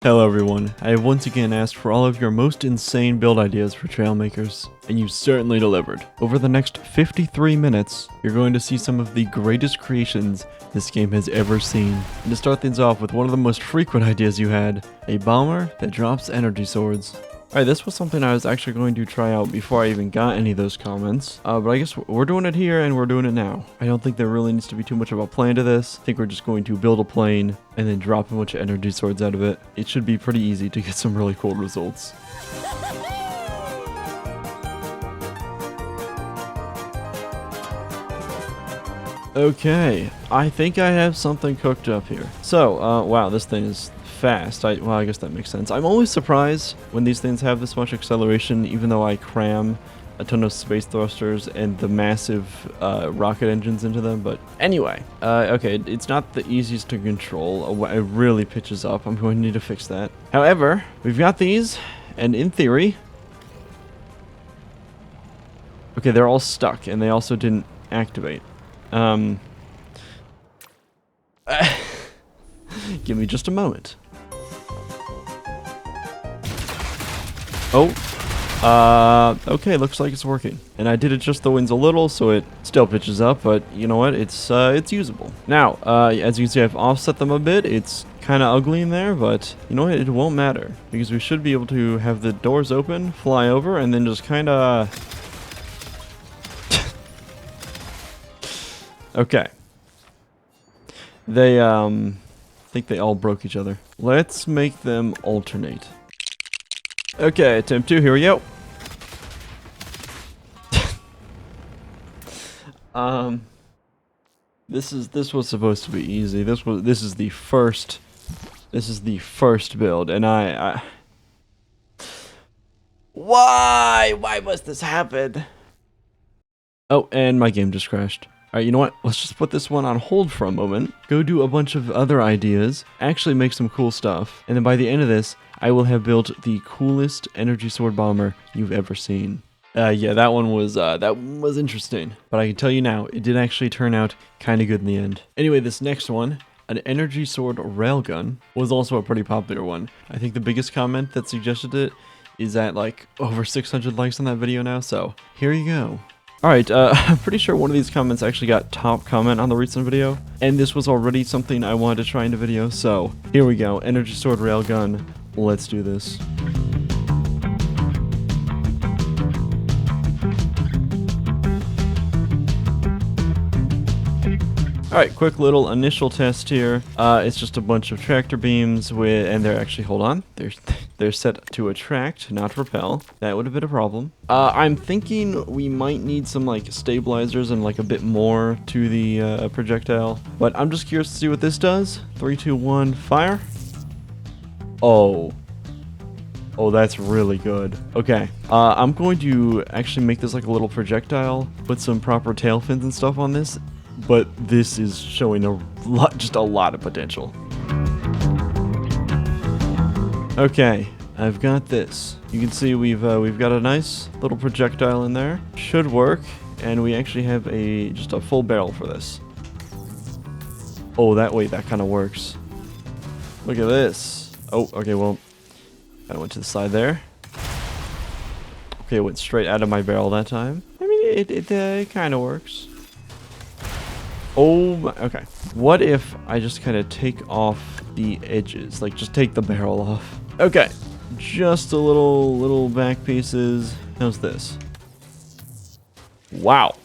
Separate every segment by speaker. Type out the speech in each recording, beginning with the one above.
Speaker 1: Hello everyone, I have once again asked for all of your most insane build ideas for Trailmakers, and you certainly delivered. Over the next 53 minutes, you're going to see some of the greatest creations this game has ever seen. And to start things off with one of the most frequent ideas you had, a bomber that drops energy swords. Alright, this was something I was actually going to try out before I even got any of those comments, but I guess we're doing it here and we're doing it now. I don't think there really needs to be too much of a plan to this. I think we're just going to build a plane and then drop a bunch of energy swords out of it. It should be pretty easy to get some really cool results. Okay, I think I have something cooked up here. So, wow, this thing is fast. Well, I guess that makes sense. I'm always surprised when these things have this much acceleration, even though I cram a ton of space thrusters and the massive rocket engines into them. But anyway, okay, it's not the easiest to control. It really pitches up. I'm going to need to fix that. However, we've got these, and in theory... Okay, they're all stuck, and they also didn't activate. Give me just a moment. Okay, looks like it's working. And I did adjust the wings a little, so it still pitches up, but you know what? It's usable. Now, as you can see, I've offset them a bit. It's kind of ugly in there, but you know what? It won't matter, because we should be able to have the doors open, fly over, and then just kind of... Okay. They, I think they all broke each other. Let's make them alternate. Okay, attempt 2, here we go. This was supposed to be easy. This is the first build, and why must this happen? Oh, and my game just crashed. Alright, you know what? Let's just put this one on hold for a moment, go do a bunch of other ideas, actually make some cool stuff, and then by the end of this, I will have built the coolest energy sword bomber you've ever seen. Yeah, that one was interesting, but I can tell you now, it did actually turn out kinda good in the end. Anyway, this next one, an energy sword railgun, was also a pretty popular one. I think the biggest comment that suggested it is at like over 600 likes on that video now, so here you go. Alright, I'm pretty sure one of these comments actually got top comment on the recent video, and this was already something I wanted to try in the video, so here we go, energy sword railgun, let's do this. Alright, quick little initial test here. It's just a bunch of tractor beams and they're actually, hold on, they're set to attract, not repel. That would have been a problem. I'm thinking we might need some like stabilizers and like a bit more to the projectile, but I'm just curious to see what this does. 3, 2, 1, fire. Oh, that's really good. Okay, I'm going to actually make this like a little projectile, put some proper tail fins and stuff on this. But this is showing just a lot of potential. Okay, I've got this. You can see we've got a nice little projectile in there. Should work, and we actually have just a full barrel for this. Oh, that kind of works. Look at this. Oh, okay, well, kind of went to the side there. Okay, it went straight out of my barrel that time. I mean, it kind of works. Oh my, okay. What if I just kind of take off the edges? Like, just take the barrel off. Okay. Just a little back pieces. How's this? Wow.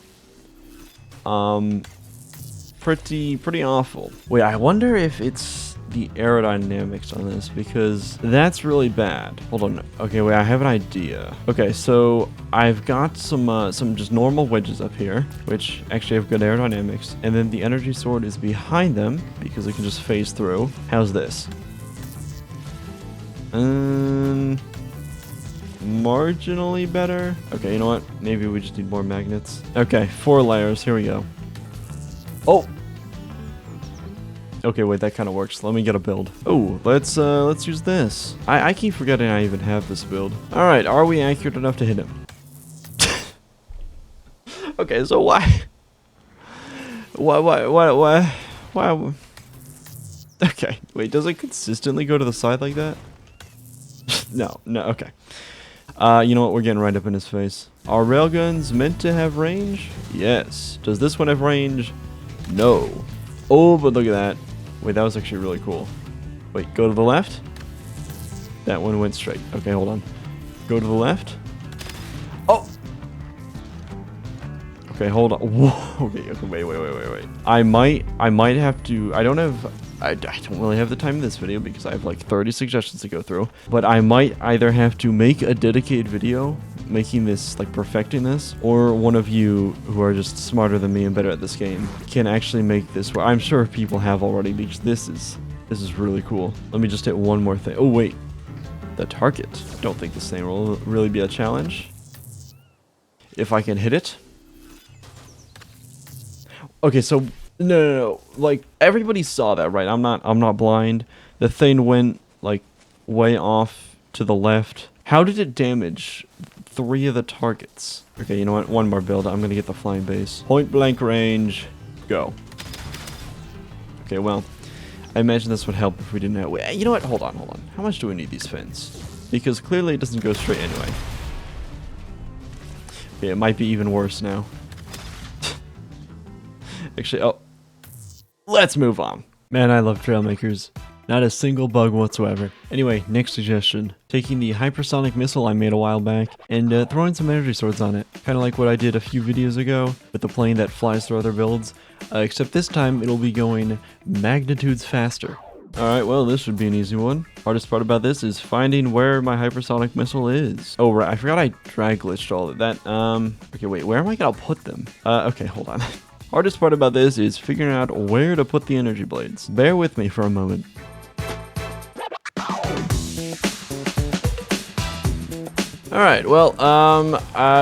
Speaker 1: Pretty awful. Wait, I wonder if it's the aerodynamics on this, because that's really bad. Hold on. Okay, wait, I have an idea. Okay, so I've got some just normal wedges up here, which actually have good aerodynamics, and then the energy sword is behind them because it can just phase through. How's this? Marginally better. Okay, you know what? Maybe we just need more magnets. Okay, 4 layers. Here we go. Oh. Okay, wait, that kind of works. Let me get a build. Oh, let's use this. I keep forgetting I even have this build. All right, are we accurate enough to hit him? Okay, so why? Okay, wait, does it consistently go to the side like that? No, okay. You know what, we're getting right up in his face. Are railguns meant to have range? Yes. Does this one have range? No. Oh, but look at that. Wait, that was actually really cool. Wait, go to the left? That one went straight. Okay, hold on. Go to the left. Oh! Okay, hold on. Whoa. Okay, wait. I might have to... I don't really have the time in this video because I have like 30 suggestions to go through. But I might either have to make a dedicated video making this, like perfecting this, or one of you who are just smarter than me and better at this game can actually make this. I'm sure people have already because this is really cool. Let me just hit one more thing. Oh wait, the target. I don't think this thing will really be a challenge. If I can hit it. Okay, so no. Like everybody saw that, right? I'm not blind. The thing went like way off to the left. How did it damage 3 of the targets? Okay, you know what? One more build. I'm gonna get the flying base. Point blank range. Go. Okay, well, I imagine this would help if we didn't have... Wait, you know what? Hold on. How much do we need these fins? Because clearly it doesn't go straight anyway. Okay, it might be even worse now. Actually, oh. Let's move on. Man, I love Trailmakers. Not a single bug whatsoever. Anyway, next suggestion. Taking the hypersonic missile I made a while back and throwing some energy swords on it. Kind of like what I did a few videos ago with the plane that flies through other builds. Except this time it'll be going magnitudes faster. Alright, well this should be an easy one. Hardest part about this is finding where my hypersonic missile is. Oh right, I forgot I drag glitched all of that. Okay wait, where am I gonna put them? Okay, hold on. Hardest part about this is figuring out where to put the energy blades. Bear with me for a moment. Alright, well,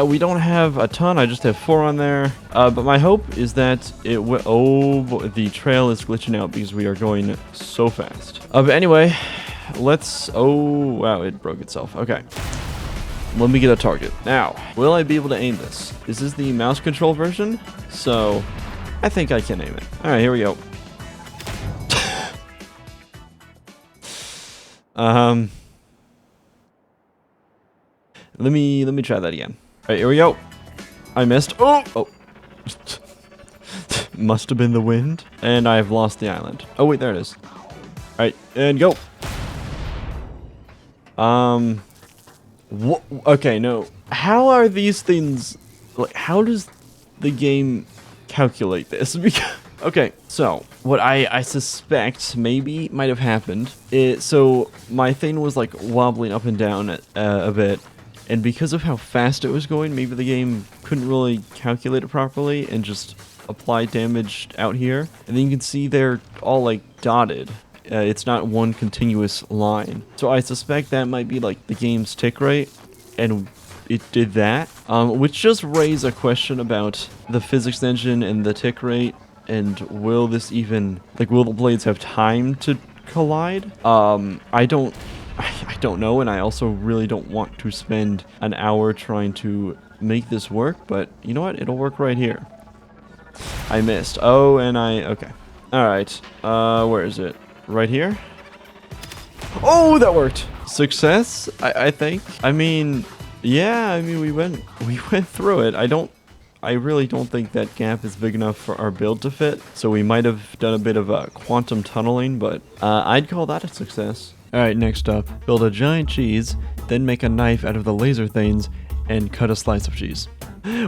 Speaker 1: we don't have a ton, I just have 4 on there, but my hope is that it will... Oh, boy, the trail is glitching out because we are going so fast. But anyway, let's... Oh, wow, it broke itself. Okay. Let me get a target. Now, will I be able to aim this? This is the mouse control version, so I think I can aim it. Alright, here we go. Let me try that again. Alright, here we go. I missed. Oh! Must have been the wind. And I've lost the island. Oh, wait, there it is. Alright, and go. What? Okay, no. How are these things... Like, how does the game calculate this? Okay, so what I suspect maybe might have happened is... So, my thing was, like, wobbling up and down a bit. And because of how fast it was going, maybe the game couldn't really calculate it properly and just apply damage out here. And then you can see they're all like dotted. It's not one continuous line. So I suspect that might be like the game's tick rate, and it did that. Which just raised a question about the physics engine and the tick rate, and will this even, like, will the blades have time to collide? I don't know, and I also really don't want to spend an hour trying to make this work, but you know what? It'll work right here. I missed. Oh, and okay. Alright, where is it? Right here? Oh, that worked! Success, I think. I mean, yeah, I mean, we went through it. I really don't think that gap is big enough for our build to fit, so we might have done a bit of quantum tunneling, but I'd call that a success. Alright, next up, build a giant cheese, then make a knife out of the laser things, and cut a slice of cheese.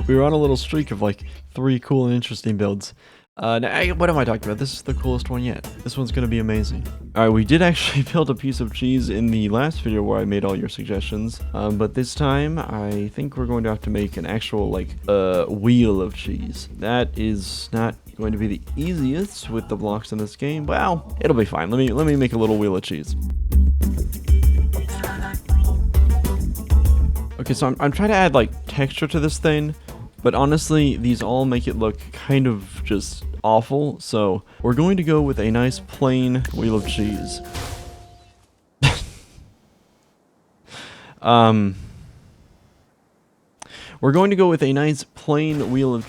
Speaker 1: We were on a little streak of like 3 cool and interesting builds. Now, what am I talking about? This is the coolest one yet. This one's gonna be amazing. Alright, we did actually build a piece of cheese in the last video where I made all your suggestions. But this time, I think we're going to have to make an actual, like, wheel of cheese. That is not going to be the easiest with the blocks in this game. Well, it'll be fine. Let me make a little wheel of cheese. Okay, so I'm trying to add, like, texture to this thing, but honestly, these all make it look kind of just awful, so we're going to go with a nice plain wheel of cheese. We're going to go with a nice plain wheel of...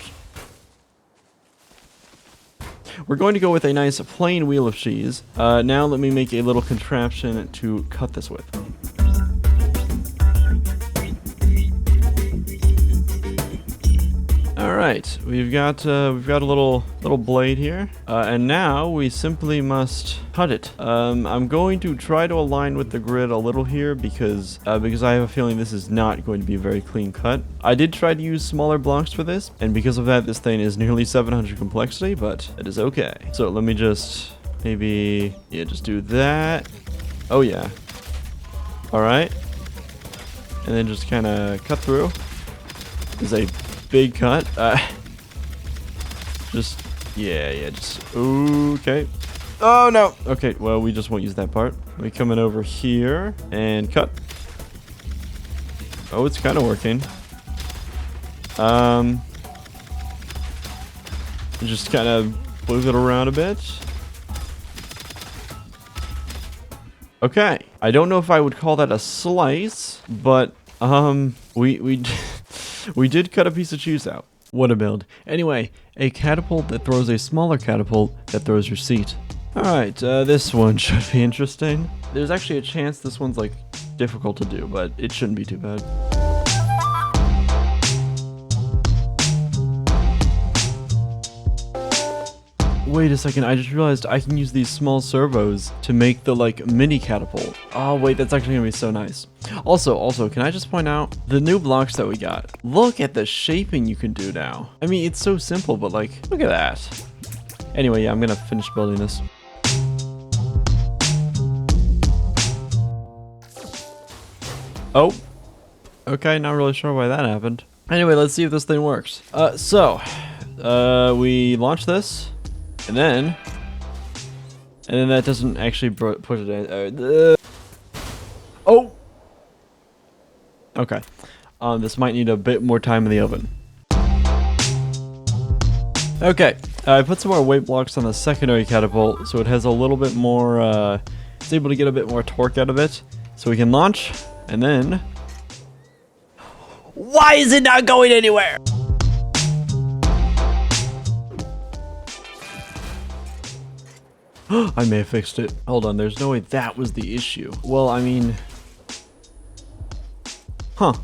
Speaker 1: we're going to go with a nice plain wheel of cheese. Now let me make a little contraption to cut this with. All right, we've got a little blade here, and now we simply must cut it. I'm going to try to align with the grid a little here because I have a feeling this is not going to be a very clean cut. I did try to use smaller blocks for this, and because of that, this thing is nearly 700 complexity, but it is okay. So let me just maybe just do that. Oh yeah. All right, and then just kind of cut through. There's a big cut. Just okay. Oh no. Okay, well, we just won't use that part. We come in over here and cut. Oh, it's kind of working. Just kind of move it around a bit. Okay, I don't know if I would call that a slice, but we we did cut a piece of cheese out. What a build. Anyway, a catapult that throws a smaller catapult that throws your seat. Alright, this one should be interesting. There's actually a chance this one's like difficult to do, but it shouldn't be too bad. Wait a second, I just realized I can use these small servos to make the like mini catapult. Oh wait, that's actually gonna be so nice. Also, can I just point out the new blocks that we got? Look at the shaping you can do now. I mean, it's so simple, but like, look at that. Anyway, yeah, I'm gonna finish building this. Oh, okay, not really sure why that happened. Anyway, let's see if this thing works. We launch this. And then that doesn't actually push it in. Oh! Okay. This might need a bit more time in the oven. Okay. I put some more weight blocks on the secondary catapult, so it has a little bit more, it's able to get a bit more torque out of it. So we can launch, and then... Why is it not going anywhere? I may have fixed it. Hold on, there's no way that was the issue. Well, I mean... Huh.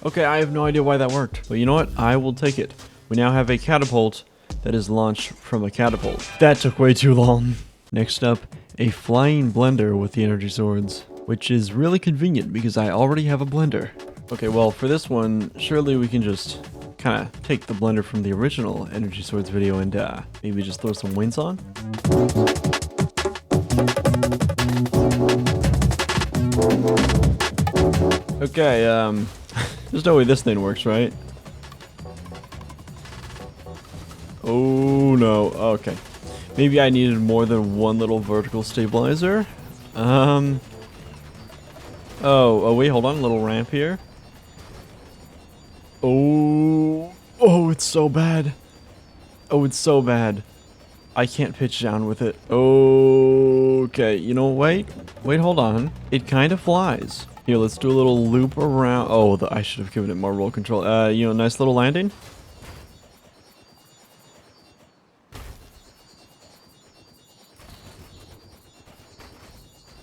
Speaker 1: Okay, I have no idea why that worked. But you know what? I will take it. We now have a catapult that is launched from a catapult. That took way too long. Next up, a flying blender with the energy swords, which is really convenient because I already have a blender. Okay, well, for this one, surely we can just kind of take the blender from the original Energy Swords video and maybe just throw some wings on. Okay, there's no way this thing works, right? Oh no, okay. Maybe I needed more than one little vertical stabilizer. Oh, wait, hold on, a little ramp here. Oh, it's so bad. Oh, it's so bad. I can't pitch down with it. Okay, you know, wait, hold on. It kind of flies. Here, let's do a little loop around. Oh, I should have given it more roll control. You know, nice little landing.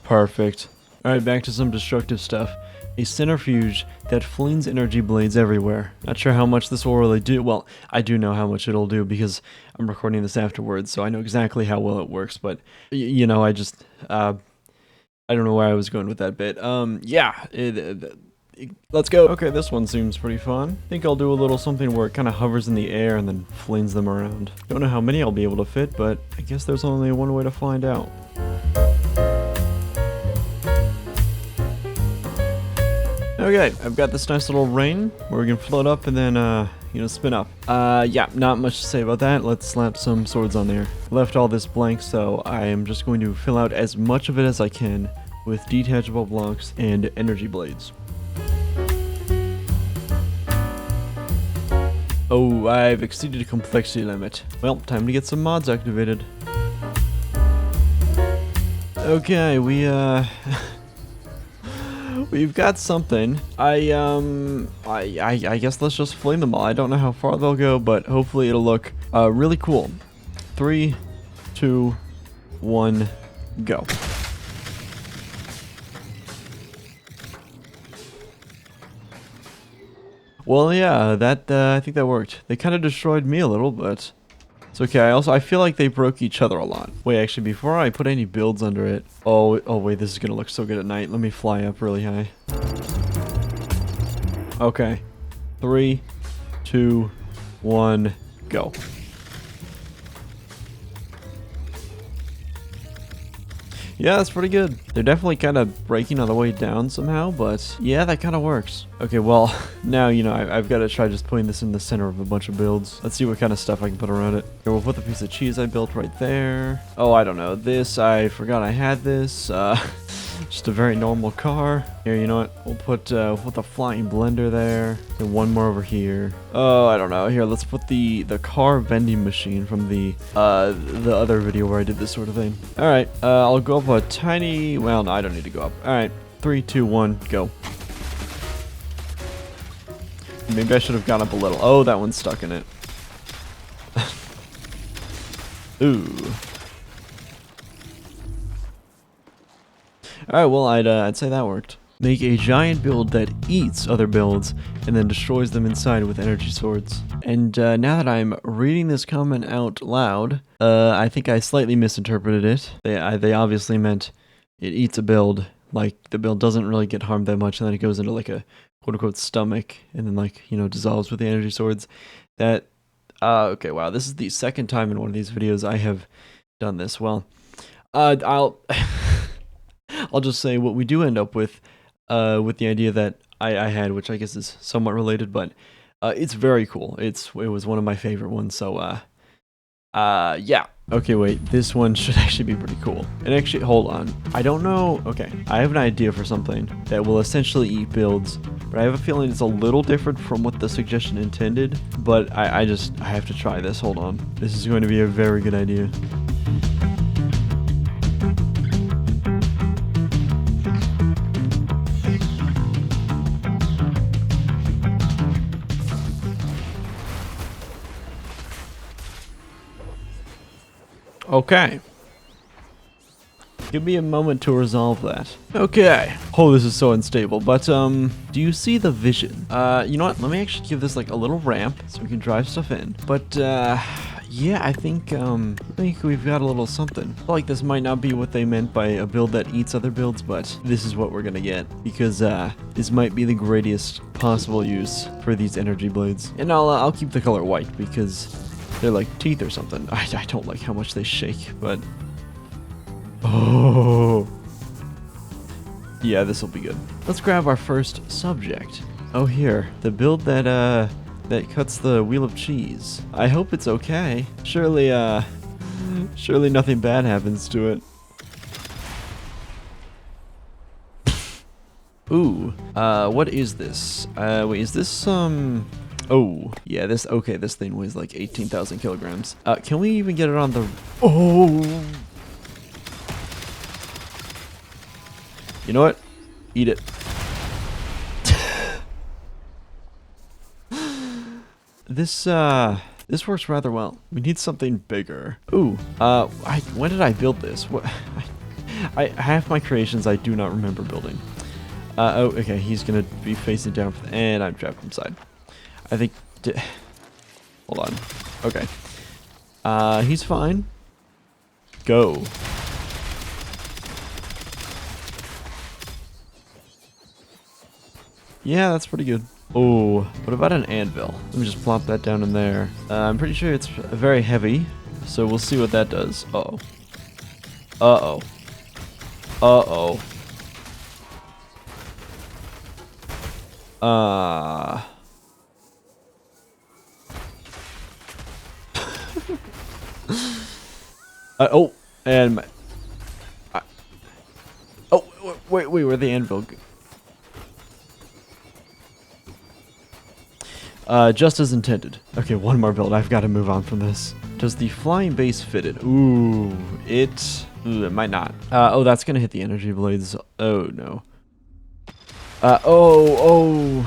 Speaker 1: Perfect. Alright, back to some destructive stuff. A centrifuge that flings energy blades everywhere. Not sure how much this will really do. Well, I do know how much it'll do because I'm recording this afterwards, so I know exactly how well it works, but, you know, I just, I don't know where I was going with that bit. Yeah, let's go. Okay, this one seems pretty fun. I think I'll do a little something where it kind of hovers in the air and then flings them around. Don't know how many I'll be able to fit, but I guess there's only one way to find out. Okay, I've got this nice little rain where we can float up and then, you know, spin up. Yeah, not much to say about that. Let's slap some swords on there. Left all this blank, so I am just going to fill out as much of it as I can with detachable blocks and energy blades. Oh, I've exceeded the complexity limit. Well, time to get some mods activated. Okay, we've got something. I guess let's just fling them all. I don't know how far they'll go, but hopefully it'll look really cool. 3, 2, 1, go. Well, yeah, that I think that worked. They kind of destroyed me a little, but it's okay. I feel like they broke each other a lot. Wait, actually, before I put any builds under it. Oh, wait, this is gonna look so good at night. Let me fly up really high. Okay, 3, 2, 1, go. Yeah, that's pretty good. They're definitely kind of breaking on the way down somehow, but yeah, that kind of works. Okay, well, now, you know, I've got to try just putting this in the center of a bunch of builds. Let's see what kind of stuff I can put around it. Here, we'll put the piece of cheese I built right there. Oh, I don't know. This, I forgot I had this. Just a very normal car. Here, you know what? We'll put the flying blender there. And one more over here. Oh, I don't know. Here, let's put the car vending machine from the other video where I did this sort of thing. All right, I'll go up a tiny. Well, no, I don't need to go up. All right, 3, 2, 1, go. Maybe I should have gone up a little. Oh, that one's stuck in it. Ooh. Alright, well, I'd say that worked. Make a giant build that eats other builds and then destroys them inside with energy swords. And now that I'm reading this comment out loud, I think I slightly misinterpreted it. They obviously meant it eats a build, like the build doesn't really get harmed that much, and then it goes into like a quote-unquote stomach, and then like, you know, dissolves with the energy swords. That, okay, wow, this is the second time in one of these videos I have done this. Well, I'll just say what we do end up with the idea that I had, which I guess is somewhat related, but it's very cool. It was one of my favorite ones, so yeah. Okay, wait, this one should actually be pretty cool. And actually, hold on. I don't know, okay, I have an idea for something that will essentially eat builds, but I have a feeling it's a little different from what the suggestion intended, but I have to try this, hold on. This is going to be a very good idea. Okay. Give me a moment to resolve that. Okay. Oh, this is so unstable, but, do you see the vision? You know what? Let me actually give this, like, a little ramp so we can drive stuff in. But, yeah, I think we've got a little something. I feel like this might not be what they meant by a build that eats other builds, but this is what we're gonna get. Because, this might be the greatest possible use for these energy blades. And I'll keep the color white, because they're like teeth or something. I don't like how much they shake, but... Oh. Yeah, this will be good. Let's grab our first subject. Oh, here. The build that cuts the wheel of cheese. I hope it's okay. Surely nothing bad happens to it. Ooh. What is this? Wait, is this, Oh, yeah, this thing weighs like 18,000 kilograms. Can we even get it on the... Oh! You know what? Eat it. This works rather well. We need something bigger. Ooh, when did I build this? What? Half my creations I do not remember building. Oh, okay, he's gonna be facing down, and I'm trapped inside. I think... Hold on. Okay. He's fine. Go. Yeah, that's pretty good. Oh, what about an anvil? Let me just plop that down in there. I'm pretty sure it's very heavy, so we'll see what that does. Uh-oh. Uh-oh. Uh-oh. Oh, and oh, wait, where'd the anvil go? Just as intended. Okay, one more build. I've got to move on from this. Does the flying base fit it? Ooh, it might not. Oh, that's gonna hit the energy blades. Oh, no. Oh.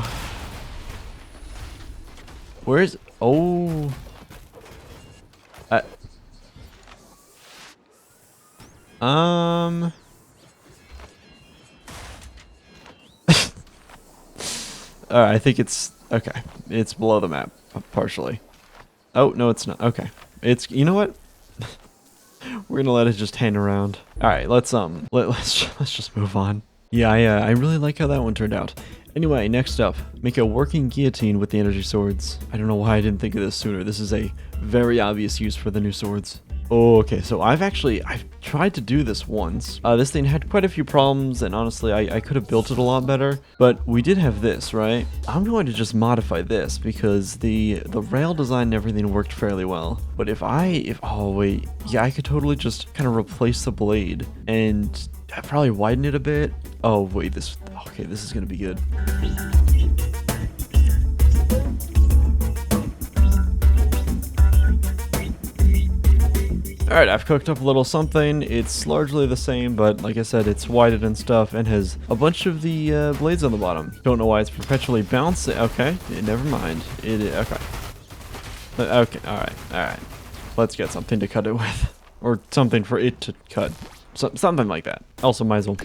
Speaker 1: Where's... Oh. Alright, I think it's... Okay. It's below the map, partially. Oh, no, it's not. Okay. It's... You know what? We're gonna let it just hang around. Alright, let's just move on. Yeah, I really like how that one turned out. Anyway, next up, make a working guillotine with the energy swords. I don't know why I didn't think of this sooner. This is a very obvious use for the new swords. Oh, okay, so I've tried to do this once. This thing had quite a few problems, and honestly, I could have built it a lot better. But we did have this, right? I'm going to just modify this because the rail design and everything worked fairly well. But oh wait, yeah, I could totally just kind of replace the blade and probably widen it a bit. Oh wait, okay, this is gonna be good. Alright, I've cooked up a little something. It's largely the same, but like I said, it's widened and stuff and has a bunch of the blades on the bottom. Don't know why it's perpetually bouncing. Okay, never mind. Okay. Okay, alright. Let's get something to cut it with. Or something for it to cut. Something like that. Also, might as well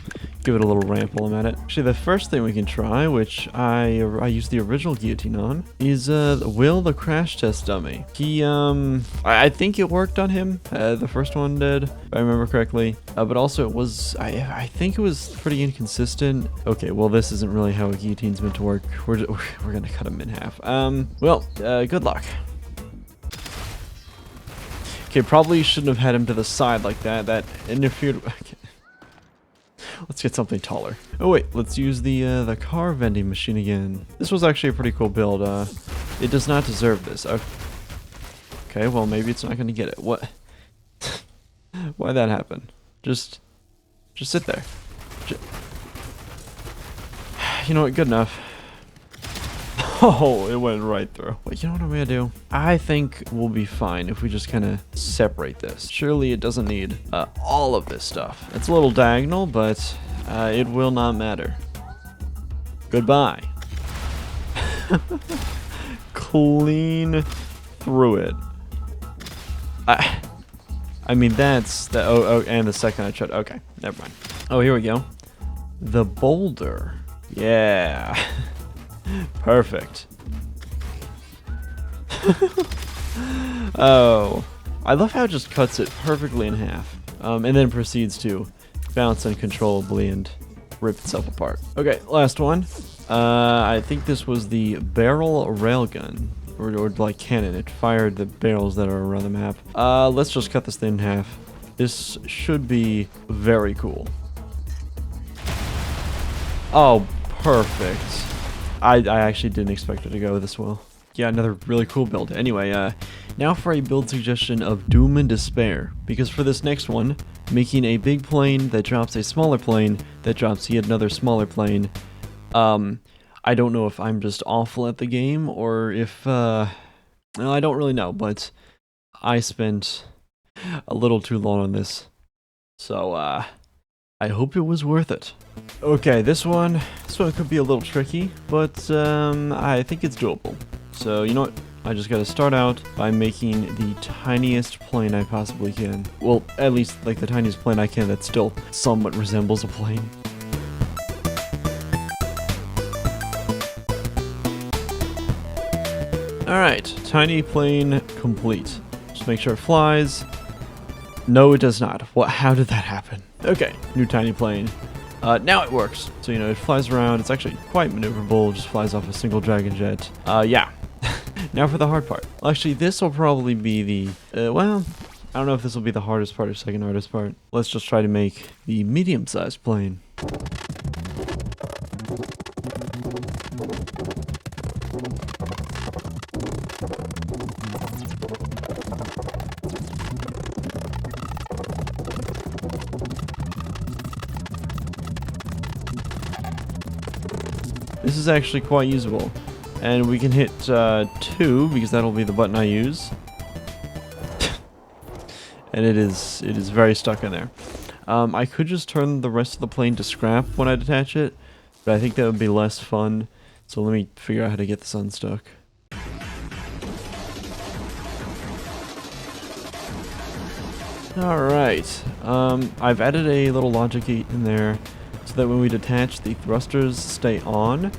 Speaker 1: give it a little ramp while I'm at it. Actually, the first thing we can try, which I used the original guillotine on, is Will the crash test dummy. He, I think it worked on him. The first one did, if I remember correctly. But also, it was, I think it was pretty inconsistent. Okay, well, this isn't really how a guillotine's meant to work. We're gonna cut him in half. Good luck. Okay, probably shouldn't have had him to the side like that. That interfered. Okay. Let's get something taller. Oh wait, let's use the car vending machine again. This was actually a pretty cool build. It does not deserve this. Okay, well maybe it's not gonna get it. What? Why'd that happen? Just sit there. You know what? Good enough. Oh, it went right through. Wait, you know what I'm gonna do? I think we'll be fine if we just kind of separate this. Surely it doesn't need all of this stuff. It's a little diagonal, but it will not matter. Goodbye. Clean through it. I mean, that's the... Oh, and the second I tried... Okay, never mind. Oh, here we go. The boulder. Yeah. Perfect. Oh, I love how it just cuts it perfectly in half, and then proceeds to bounce uncontrollably and rip itself apart. Okay, last one. I think this was the barrel railgun, or like cannon. It fired the barrels that are around the map. Let's just cut this thing in half. This should be very cool. Oh, perfect. I actually didn't expect it to go this well. Yeah, another really cool build. Anyway, now for a build suggestion of Doom and Despair. Because for this next one, making a big plane that drops a smaller plane that drops yet another smaller plane. I don't know if I'm just awful at the game or if, well, I don't really know, but I spent a little too long on this. So, I hope it was worth it. Okay, this one could be a little tricky, but I think it's doable. So, you know what? I just gotta start out by making the tiniest plane I possibly can. Well, at least like the tiniest plane I can that still somewhat resembles a plane. Alright, tiny plane complete. Just make sure it flies. No, it does not. What? How did that happen? Okay, new tiny plane. Now it works. So, you know, it flies around. It's actually quite maneuverable. Just flies off a single Dragon Jet. Yeah. Now for the hard part. Well, actually, this will probably be the, well, I don't know if this will be the hardest part or second hardest part. Let's just try to make the medium-sized plane. This is actually quite usable. And we can hit 2 because that'll be the button I use. And it is very stuck in there. I could just turn the rest of the plane to scrap when I detach it, but I think that would be less fun. So let me figure out how to get this unstuck. Alright, I've added a little logic gate in there so that when we detach, the thrusters stay on.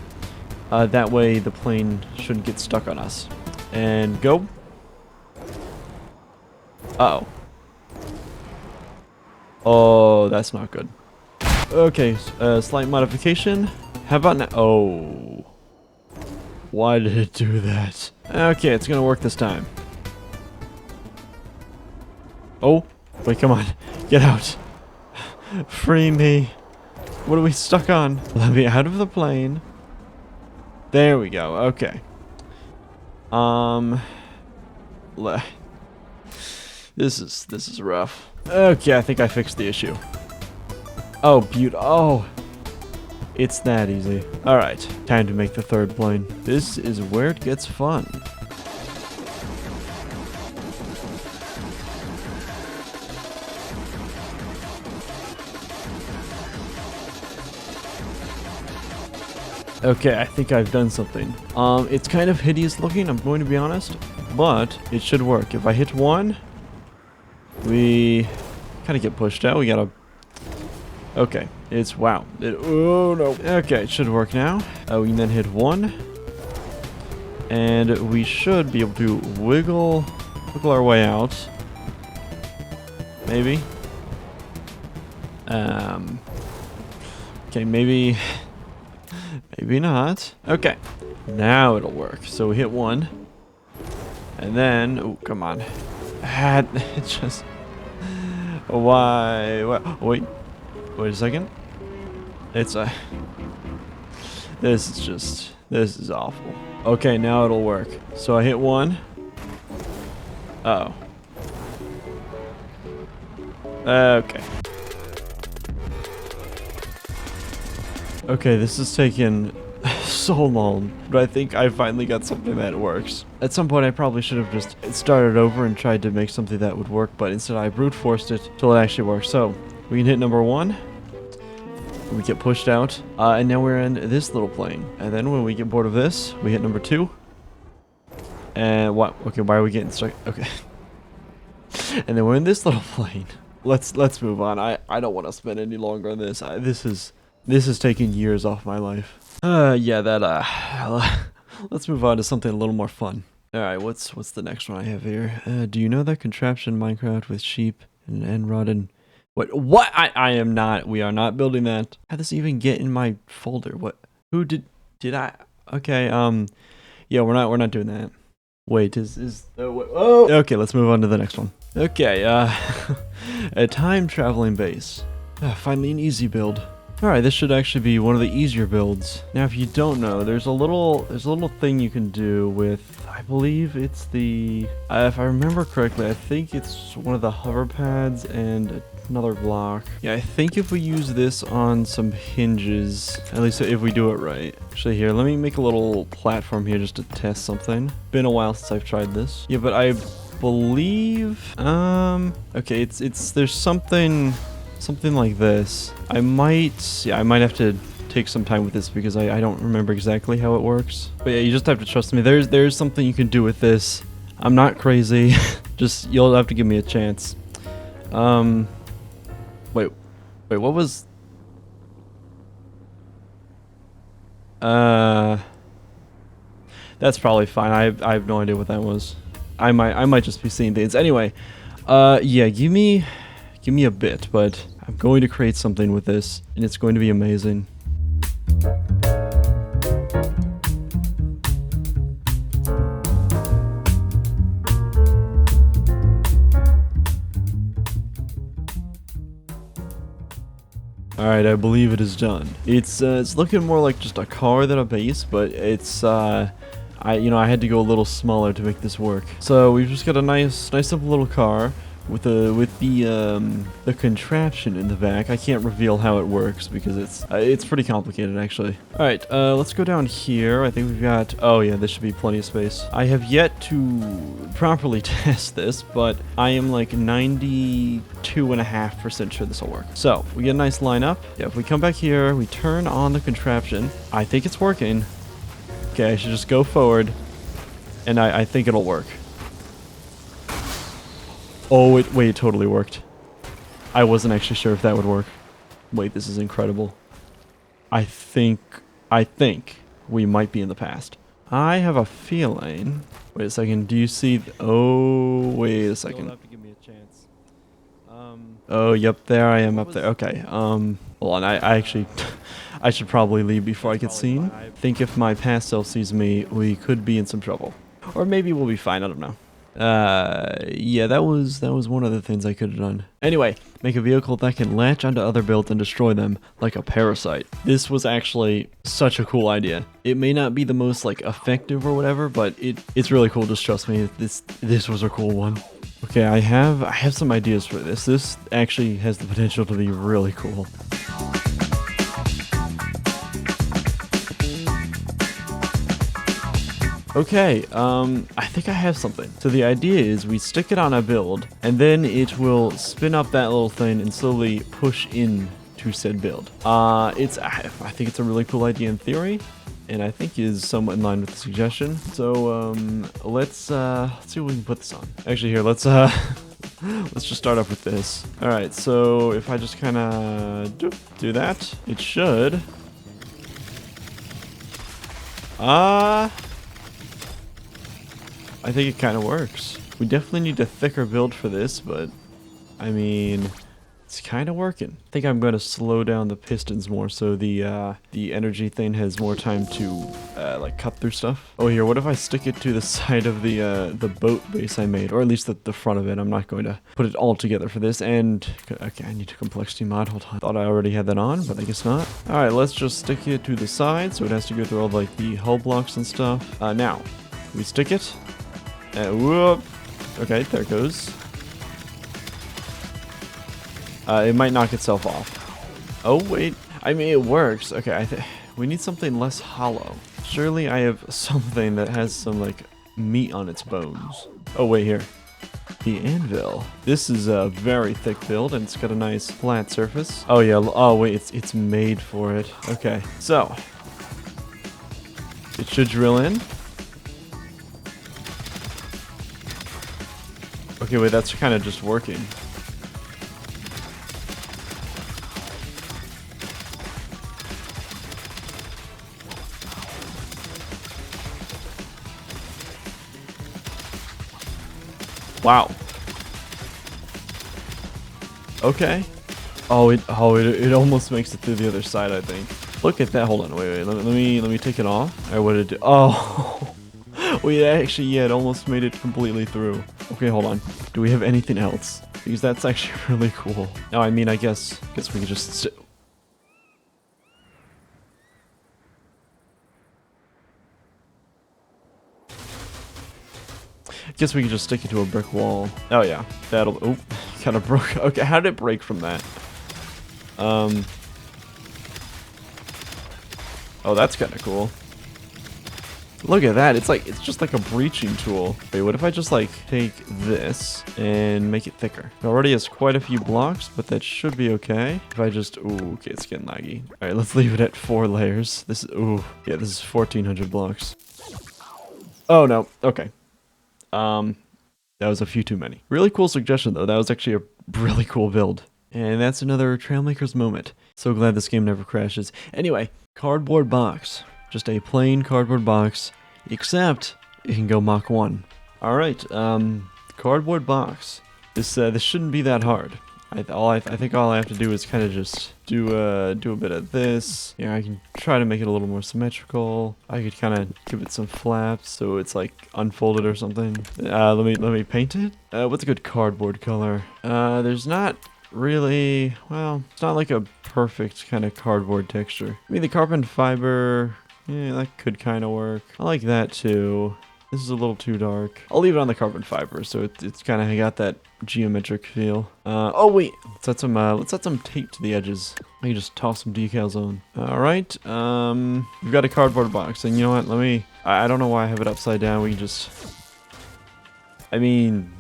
Speaker 1: That way the plane shouldn't get stuck on us. And go. Uh-oh. Oh, that's not good. Okay, slight modification. How about now? Oh. Why did it do that? Okay, it's gonna work this time. Oh, wait, come on. Get out. Free me. What are we stuck on? Let me out of the plane. There we go. Okay. This is rough. Okay, I think I fixed the issue. Oh, oh. It's that easy. Alright, time to make the third plane. This is where it gets fun. Okay, I think I've done something. It's kind of hideous looking, I'm going to be honest, but it should work. If I hit one, we kind of get pushed out. We gotta... Okay, it's... Wow. Oh, no. Okay, it should work now. We can then hit one. And we should be able to wiggle our way out. Maybe. Okay, maybe... Maybe not. Okay. Now it'll work. So we hit one. And then... Oh, come on. It just... Why? Wait. Wait a second. It's a... This is awful. Okay, now it'll work. So I hit one. Uh oh. Okay. Okay, this is taking so long, but I think I finally got something that works. At some point I probably should have just started over and tried to make something that would work, but instead I brute forced it till it actually works. So, we can hit number one, we get pushed out, and now we're in this little plane. And then when we get bored of this, we hit number two. And what? Okay, why are we getting stuck? Okay. And then we're in this little plane. Let's move on. I don't want to spend any longer on this. This is taking years off my life. Yeah, let's move on to something a little more fun. Alright, what's the next one I have here? Do you know that contraption Minecraft with sheep and rod and... What? I am not. We are not building that. How does this even get in my folder? What? Who did I... Okay, yeah, we're not doing that. Wait, oh! Okay, let's move on to the next one. Okay, a time traveling base. Finally an easy build. Alright, this should actually be one of the easier builds. Now, if you don't know, there's a little thing you can do with, I believe it's the, if I remember correctly, I think it's one of the hover pads and another block. Yeah, I think if we use this on some hinges, at least if we do it right. Actually, here, let me make a little platform here just to test something. Been a while since I've tried this. Yeah, but I believe, okay, there's something like this. I might have to take some time with this because I don't remember exactly how it works. But yeah, you just have to trust me. There's something you can do with this. I'm not crazy. Just, you'll have to give me a chance. Wait, what was... That's probably fine. I have no idea what that was. I might just be seeing things. Anyway, yeah, give me a bit, but I'm going to create something with this, and it's going to be amazing. Alright, I believe it is done. It's looking more like just a car than a base, but it's I had to go a little smaller to make this work. So we've just got a nice simple little car with the contraption in the back. I can't reveal how it works because it's pretty complicated actually. All right, let's go down here. I think we've got, oh yeah, this should be plenty of space. I have yet to properly test this, but I am like 92.5% sure this will work. So we get a nice lineup. Yeah, if we come back here, we turn on the contraption. I think it's working. Okay, I should just go forward, and I think it'll work. Oh, wait, it totally worked. I wasn't actually sure if that would work. Wait, this is incredible. I think we might be in the past. I have a feeling. Wait a second. Do you see? Oh, wait a second. You'll have to give me a chance. Oh, yep. There I am up there. Okay. Hold on. I actually, I should probably leave before I get seen. I think if my past self sees me, we could be in some trouble, or maybe we'll be fine. I don't know. Yeah, that was one of the things I could have done. Anyway, make a vehicle that can latch onto other builds and destroy them like a parasite. This was actually such a cool idea. It may not be the most like effective or whatever, but it's really cool. Just trust me, this was a cool one. Okay, I have some ideas for this. This actually has the potential to be really cool. Okay, I think I have something. So the idea is we stick it on a build, and then it will spin up that little thing and slowly push in to said build. I think it's a really cool idea in theory, and I think is somewhat in line with the suggestion. So let's see what we can put this on. Actually, here let's just start off with this. All right, so if I just kind of do that, it should. I think it kind of works. We definitely need a thicker build for this, but I mean, it's kind of working. I think I'm going to slow down the pistons more so the energy thing has more time to like cut through stuff. Oh, here, what if I stick it to the side of the boat base I made, or at least the front of it? I'm not going to put it all together for this. And okay, I need a complexity mod. Hold on. Thought I already had that on, but I guess not. All right, let's just stick it to the side so it has to go through all like the hull blocks and stuff. Now we stick it. Whoop. Okay, there it goes. It might knock itself off. Oh, wait. I mean, it works. Okay, we need something less hollow. Surely I have something that has some, like, meat on its bones. Oh, wait, here. The anvil. This is a very thick build, and it's got a nice flat surface. Oh, yeah. Oh, wait. It's made for it. Okay. So. It should drill in. Okay, wait, that's kind of just working. Wow. Okay. Oh, it almost makes it through the other side, I think. Look at that. Hold on, wait. Let me take it off. All right, what did it do? Oh. Wait, actually, yeah, it almost made it completely through. Okay, hold on. Do we have anything else? Because that's actually really cool. No, I mean, I guess we could just sit. Guess we can just stick it to a brick wall. Oh yeah, that'll. Oh, kind of broke. Okay, how did it break from that? Oh, that's kind of cool. Look at that. It's just like a breaching tool. Wait, what if I just like take this and make it thicker? It already has quite a few blocks, but that should be okay. If I just, ooh, okay, it's getting laggy. All right, let's leave it at 4 layers. This is, ooh, yeah, this is 1400 blocks. Oh no, okay. That was a few too many. Really cool suggestion though. That was actually a really cool build. And that's another Trailmakers moment. So glad this game never crashes. Anyway, cardboard box. Just a plain cardboard box, except it can go Mach 1. Alright, cardboard box. This shouldn't be that hard. I think all I have to do is kind of just do a bit of this. Yeah, I can try to make it a little more symmetrical. I could kind of give it some flaps so it's like unfolded or something. Let me paint it. What's a good cardboard color? There's not really, well, it's not like a perfect kind of cardboard texture. I mean, the carbon fiber, yeah, that could kind of work. I like that too. This is a little too dark. I'll leave it on the carbon fiber, so it's kind of got that geometric feel. Oh wait, let's add some tape to the edges. I can just toss some decals on. All right, we've got a cardboard box, and you know what? I don't know why I have it upside down. We can just, I mean,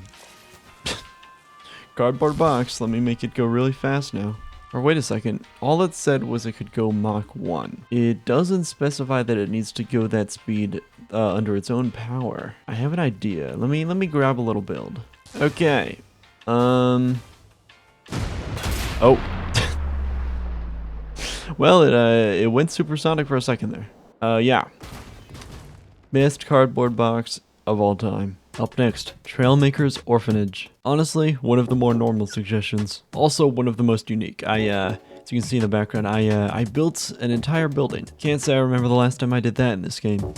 Speaker 1: cardboard box. Let me make it go really fast now. Or wait a second, all it said was it could go Mach 1. It doesn't specify that it needs to go that speed under its own power. I have an idea. Let me grab a little build. Okay. Oh. Well, it went supersonic for a second there. Yeah. Best cardboard box of all time. Up next, Trailmaker's Orphanage. Honestly, one of the more normal suggestions. Also, one of the most unique. As you can see in the background, I built an entire building. Can't say I remember the last time I did that in this game.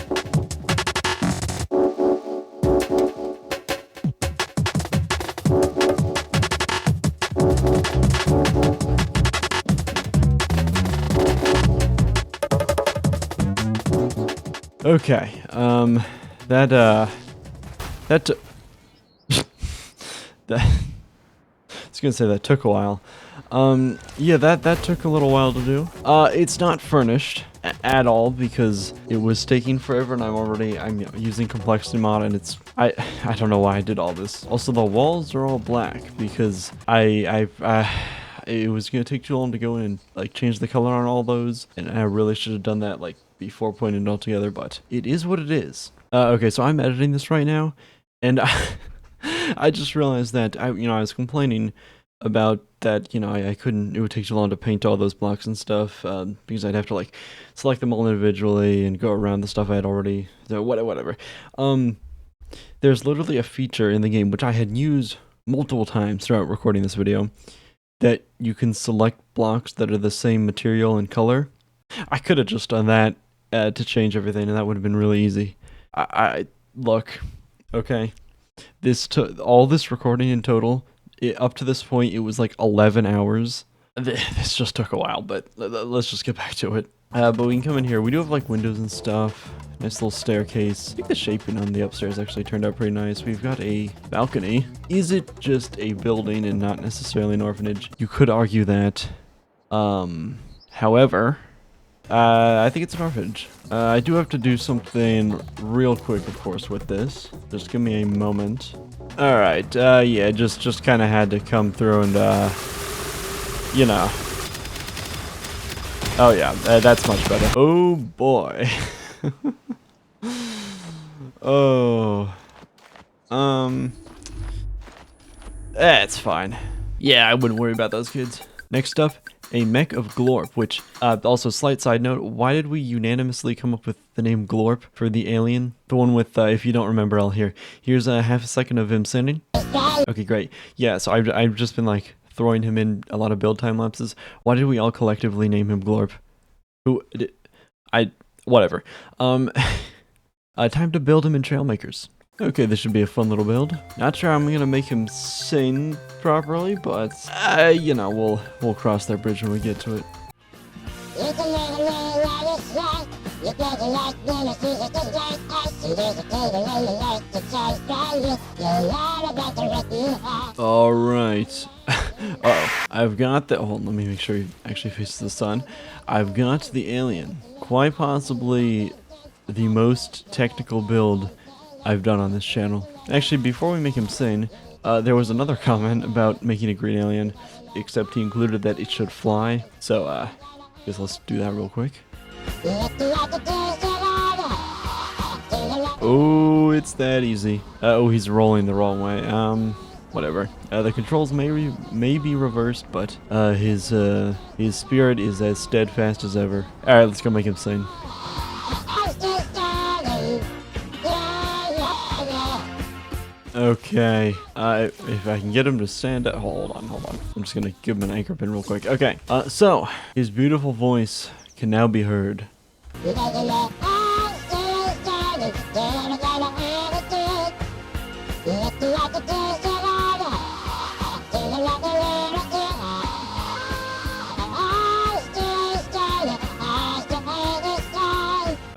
Speaker 1: Okay, that I was gonna say that took a while. Yeah, that took a little while to do. It's not furnished at all because it was taking forever, and I'm using complexity mod, and I don't know why I did all this. Also, the walls are all black because it was gonna take too long to go in and like change the color on all those, and I really should have done that like before putting it all together. But it is what it is. Okay, so I'm editing this right now, and I just realized that I was complaining about that, I couldn't, it would take too long to paint all those blocks and stuff, because I'd have to like select them all individually and go around the stuff I had already, so whatever. There's literally a feature in the game, which I had used multiple times throughout recording this video, that you can select blocks that are the same material and color. I could have just done that to change everything, and that would have been really easy. Look, okay, all this recording in total, up to this point, it was like 11 hours. This just took a while, but let's just get back to it. But we can come in here. We do have like windows and stuff. Nice little staircase. I think the shaping on the upstairs actually turned out pretty nice. We've got a balcony. Is it just a building and not necessarily an orphanage? You could argue that. However, I think it's an orphanage. I do have to do something real quick, of course, with this. Just give me a moment. Alright, yeah, just kind of had to come through and, Oh yeah, that's much better. Oh boy. Oh. That's fine. Yeah, I wouldn't worry about those kids. Next up, a mech of Glorp, which, also slight side note, why did we unanimously come up with the name Glorp for the alien? The one with, if you don't remember, here's a half a second of him singing. Okay, great. Yeah, so I've just been, like, throwing him in a lot of build time lapses. Why did we all collectively name him Glorp? Whatever. Time to build him in Trailmakers. Okay, this should be a fun little build. Not sure I'm gonna make him sing properly, but, we'll cross that bridge when we get to it. Alright. Uh-oh. I've got the... Hold on, let me make sure he actually faces the sun. I've got the alien. Quite possibly the most technical build I've done on this channel. Actually, before we make him sing, there was another comment about making a green alien, except he included that it should fly. So, I guess let's do that real quick. Oh, it's that easy. Oh, he's rolling the wrong way. Whatever. The controls may be reversed, but his spirit is as steadfast as ever. All right, let's go make him sing. Okay, if I can get him to stand up, hold on. I'm just gonna give him an anchor pin real quick. Okay, so his beautiful voice can now be heard.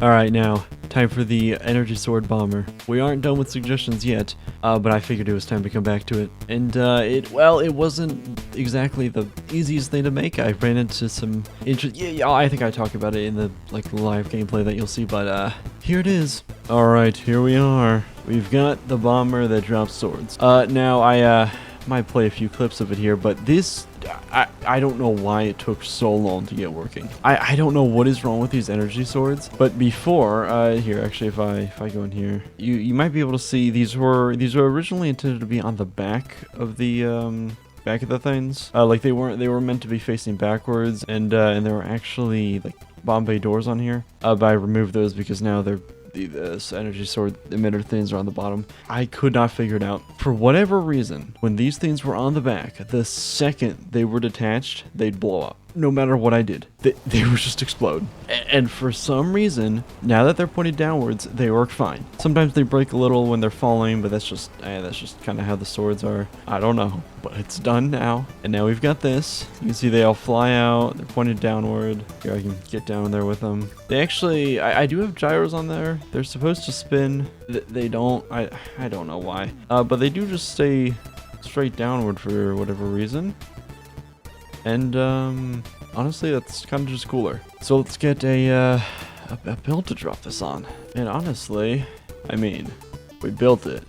Speaker 1: Alright, now, time for the Energy Sword Bomber. We aren't done with suggestions yet, but I figured it was time to come back to it. And, it wasn't exactly the easiest thing to make. I ran into some yeah, I think I talked about it in the, live gameplay that you'll see, but, here it is. Alright, here we are. We've got the bomber that drops swords. Now, I, might play a few clips of it here, but this... I don't know why it took so long to get working. I don't know what is wrong with these energy swords, but before, here, actually, if I go in here, you might be able to see these were originally intended to be on the back of the back of the things. Like they were meant to be facing backwards, and there were actually like Bombay doors on here. But I removed those because now they're this energy sword emitter things are on the bottom. I could not figure it out. For whatever reason, when these things were on the back, the second they were detached, they'd blow up. No matter what I did, they would just explode. And for some reason, now that they're pointed downwards, they work fine. Sometimes they break a little when they're falling, but that's just kind of how the swords are. I don't know, but it's done now. And now we've got this. You can see they all fly out. They're pointed downward. Here, I can get down there with them. They actually, I do have gyros on there. They're supposed to spin. They don't. I don't know why. But they do just stay straight downward for whatever reason. And honestly, that's kind of just cooler. So let's get a build to drop this on. And honestly, I mean, we built it.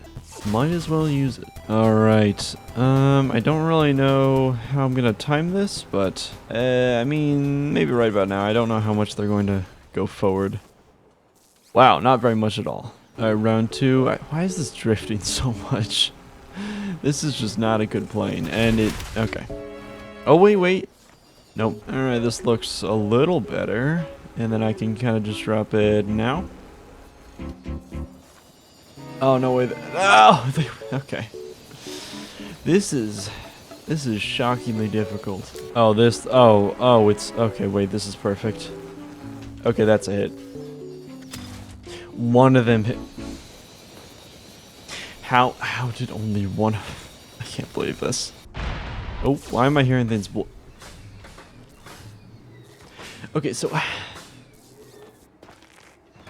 Speaker 1: Might as well use it. All right. I don't really know how I'm gonna time this, but I mean, maybe right about now. I don't know how much they're going to go forward. Wow, not very much at all. All right, round 2. Why is this drifting so much? This is just not a good plane, and okay. Oh, wait. Nope. Alright, this looks a little better. And then I can kind of just drop it now. Oh, no way. Oh, okay. This is shockingly difficult. Oh, it's, okay, wait, this is perfect. Okay, that's a hit. One of them hit. How did only one? I can't believe this. Oh, why am I hearing things okay, so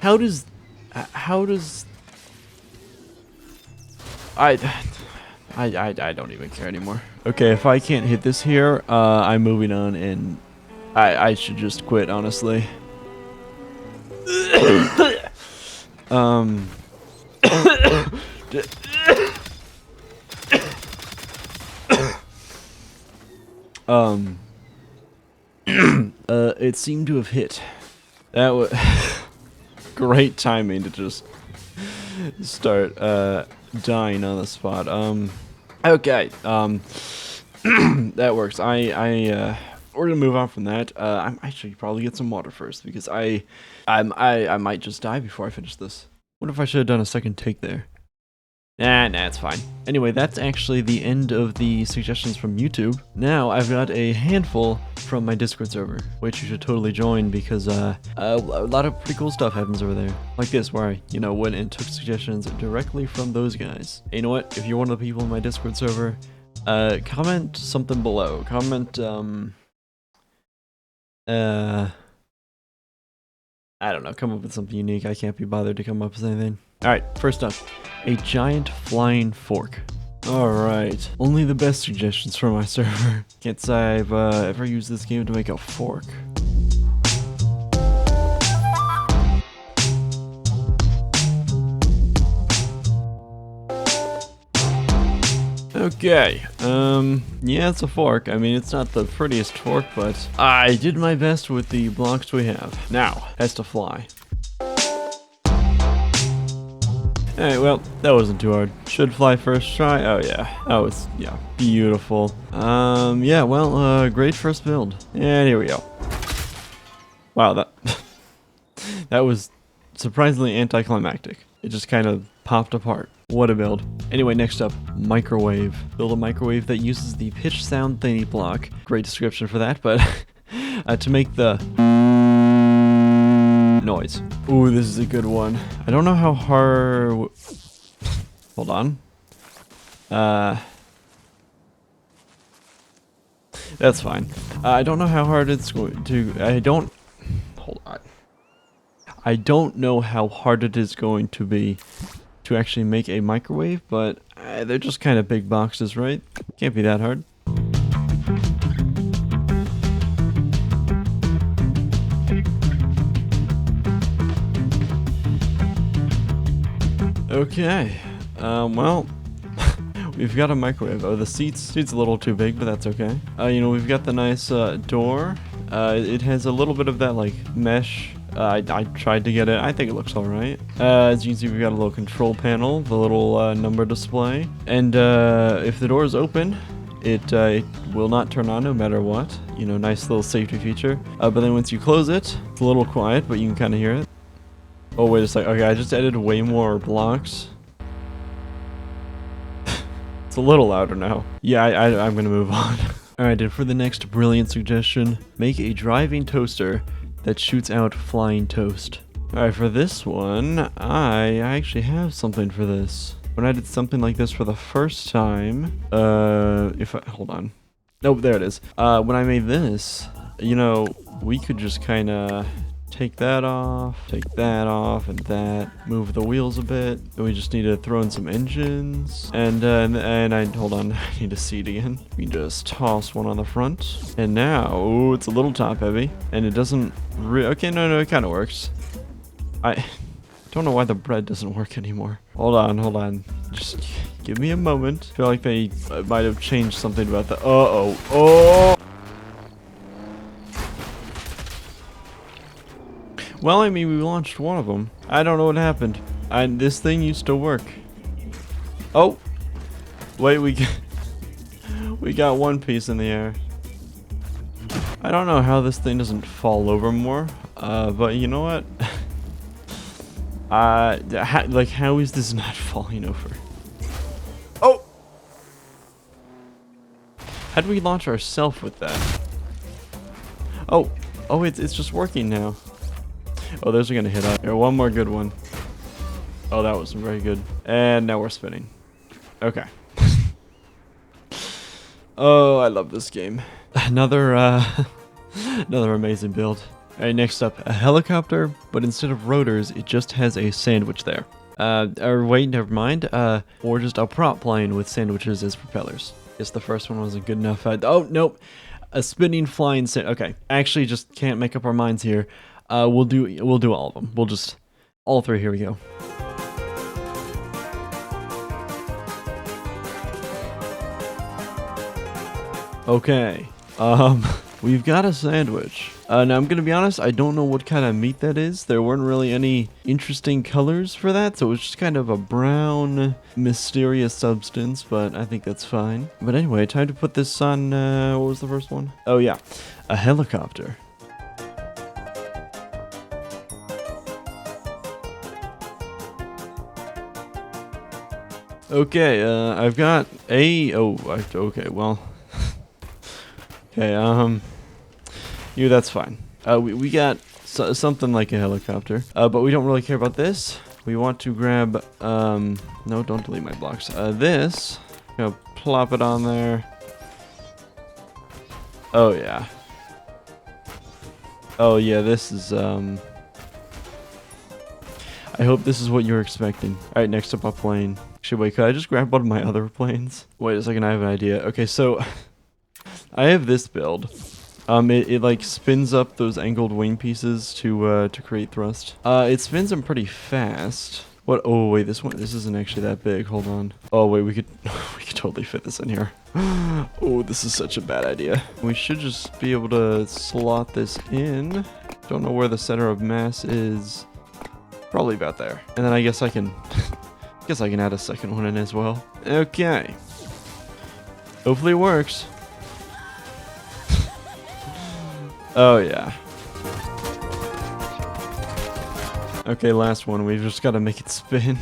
Speaker 1: how does I don't even care anymore. Okay, if I can't hit this here, I'm moving on, and I should just quit, honestly. It seemed to have hit. That was great timing to just start dying on the spot. Okay. That works. We're gonna move on from that. I'm actually probably get some water first because I might just die before I finish this. What if I should have done a second take there? Nah, it's fine. Anyway, that's actually the end of the suggestions from YouTube. Now, I've got a handful from my Discord server, which you should totally join because a lot of pretty cool stuff happens over there. Like this, where I, went and took suggestions directly from those guys. And you know what? If you're one of the people in my Discord server, comment something below. Comment, I don't know, come up with something unique. I can't be bothered to come up with anything. Alright, first up, a giant flying fork. Alright, only the best suggestions from my server. Can't say I've ever used this game to make a fork. Okay, yeah, it's a fork. I mean, it's not the prettiest fork, but I did my best with the blocks we have. Now, has to fly. Alright, well, that wasn't too hard. Should fly first try. Oh, yeah. Oh, it's, yeah, beautiful. Yeah, well, great first build. And here we go. Wow, that was surprisingly anticlimactic. It just kind of popped apart. What a build. Anyway, next up, microwave. Build a microwave that uses the pitch sound thingy block. Great description for that, but to make the noise. Ooh, this is a good one. I don't know how hard... Hold on. That's fine. I don't know how hard it's going to... Hold on. I don't know how hard it is going to be to actually make a microwave, but they're just kind of big boxes, right? Can't be that hard. Okay, well, we've got a microwave. Oh, the seat's a little too big, but that's okay. We've got the nice door. It has a little bit of that, like, mesh. I tried to get it. I think it looks alright. As you can see, we've got a little control panel, the little number display. And if the door is open, It will not turn on no matter what. You know, nice little safety feature. But then once you close it, it's a little quiet, but you can kind of hear it. Oh, wait a sec. Okay, I just added way more blocks. It's a little louder now. Yeah, I'm gonna move on. Alright, and for the next brilliant suggestion, make a driving toaster that shoots out flying toast. Alright, for this one, I actually have something for this. When I did something like this for the first time, hold on. Nope, there it is. When I made this, you know, we could just kind of take that off, and that, move the wheels a bit. Then we just need to throw in some engines, and hold on, I need a seat again. We just toss one on the front, and now, ooh, it's a little top heavy, and it doesn't okay, no, it kind of works. I don't know why the bread doesn't work anymore. Hold on. Just give me a moment. I feel like they might have changed something about the... Oh! Well, I mean, we launched one of them. I don't know what happened. This thing used to work. Oh! Wait, we got one piece in the air. I don't know how this thing doesn't fall over more. But you know what? How is this not falling over? Oh! How'd we launch ourselves with that? Oh, it's just working now. Oh, those are gonna hit up. Here, one more good one. Oh, that wasn't very good. And now we're spinning. Okay. Oh, I love this game. Another amazing build. Alright, next up, a helicopter, but instead of rotors, it just has a sandwich there. Or wait, never mind. Or just a prop plane with sandwiches as propellers. Guess the first one wasn't good enough. Oh, nope. A spinning flying okay, actually just can't make up our minds here. We'll do all of them. We'll just, all three, here we go. Okay, we've got a sandwich. Now I'm gonna be honest, I don't know what kind of meat that is. There weren't really any interesting colors for that, so it's just kind of a brown, mysterious substance, but I think that's fine. But anyway, time to put this on, what was the first one? Oh yeah, a helicopter. Okay, I've got okay, well. Okay, that's fine. We got something like a helicopter, but we don't really care about this. We want to grab, no, don't delete my blocks. This, plop it on there. Oh yeah. Oh yeah, this is, I hope this is what you're expecting. Alright, next up, a plane. Actually, wait, could I just grab one of my other planes? Wait a second, I have an idea. Okay, so I have this build. It like spins up those angled wing pieces to create thrust. It spins them pretty fast. What? Oh wait, this isn't actually that big. Hold on. Oh wait, we could totally fit this in here. Oh, this is such a bad idea. We should just be able to slot this in. Don't know where the center of mass is. Probably about there. And then I guess I can add a second one in as well. Okay. Hopefully it works. Oh yeah. Okay, last one. We've just got to make it spin.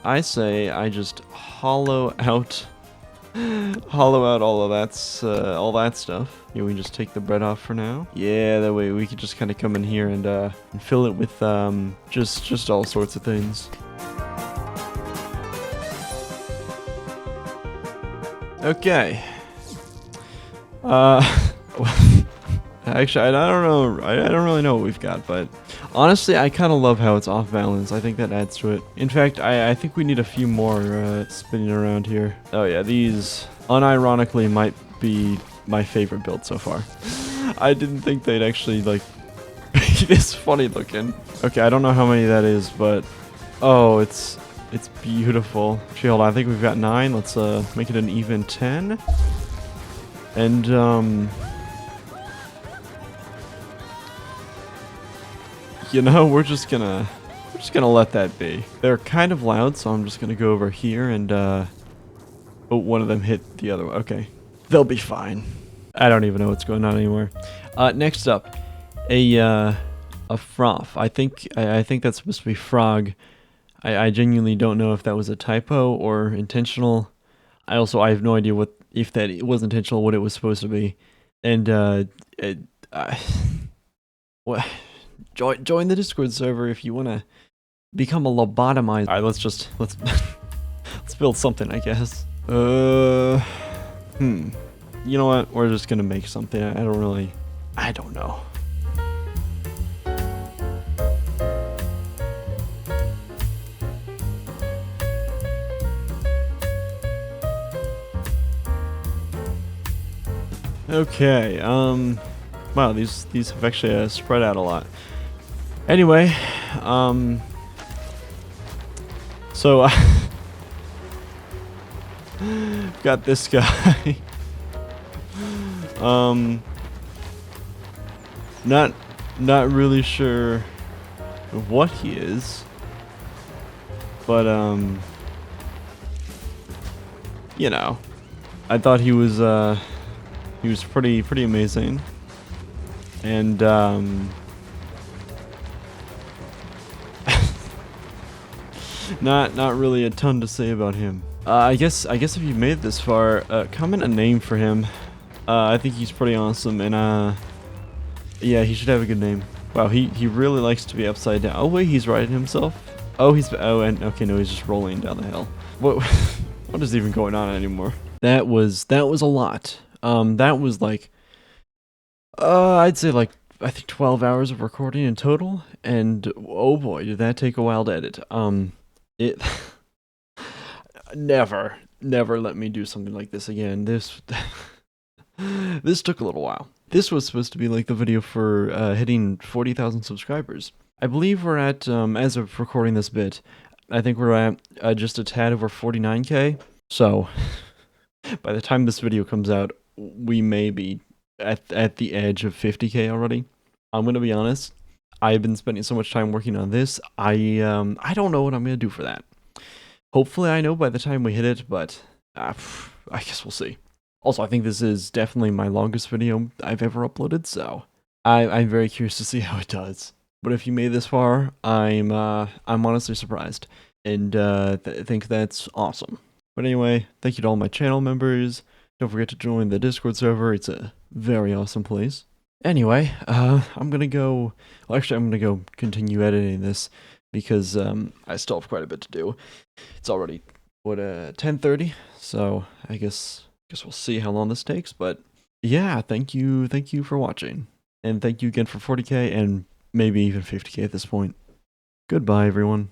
Speaker 1: I say I just hollow out all of all that stuff. Yeah, we just take the bread off for now. Yeah, that way we could just kind of come in here and fill it with just all sorts of things. Okay. Actually, I don't know. I don't really know what we've got, but honestly, I kind of love how it's off balance. I think that adds to it. In fact, I think we need a few more spinning around here. Oh yeah, these unironically might be my favorite build so far. I didn't think they'd actually like be this funny looking. Okay, I don't know how many that is, but oh, it's beautiful. Actually, hold on. I think we've got 9. Let's make it an even 10. And you know, we're just gonna let that be. They're kind of loud, so I'm just gonna go over here and oh, one of them hit the other one. Okay. They'll be fine. I don't even know what's going on anymore. Next up, a froth. I think that's supposed to be frog. I genuinely don't know if that was a typo or intentional. I have no idea what if that was intentional, what it was supposed to be. And what join the Discord server if you want to become a lobotomized. All right, let's let's build something, I guess. You know what? We're just gonna make something. I don't know. Okay, wow, these have actually spread out a lot. Anyway, so got this guy. Not really sure what he is, but you know, I thought he was pretty amazing, and not really a ton to say about him. I guess if you made it this far, comment a name for him. I think he's pretty awesome, and yeah, he should have a good name. Wow, he really likes to be upside down. Oh wait, he's riding himself. And okay, no, he's just rolling down the hill. What what is even going on anymore? That was a lot. That was like, I'd say like, I think 12 hours of recording in total, and oh boy, did that take a while to edit. It never let me do something like this again. This took a little while. This was supposed to be like the video for hitting 40,000 subscribers. I believe we're at, as of recording this bit, I think we're at just a tad over 49k. So by the time this video comes out, we may be at the edge of 50k already. I'm gonna be honest. I've been spending so much time working on this. I don't know what I'm gonna do for that. Hopefully, I know by the time we hit it, but I guess we'll see. Also, I think this is definitely my longest video I've ever uploaded, so I'm very curious to see how it does. But if you made this far, I'm honestly surprised, and think that's awesome. But anyway, thank you to all my channel members. Don't forget to join the Discord server. It's a very awesome place. Anyway, I'm gonna go continue editing this because I still have quite a bit to do. It's already 10:30, so I guess we'll see how long this takes. But yeah, thank you for watching, and thank you again for 40k and maybe even 50k at this point. Goodbye, everyone.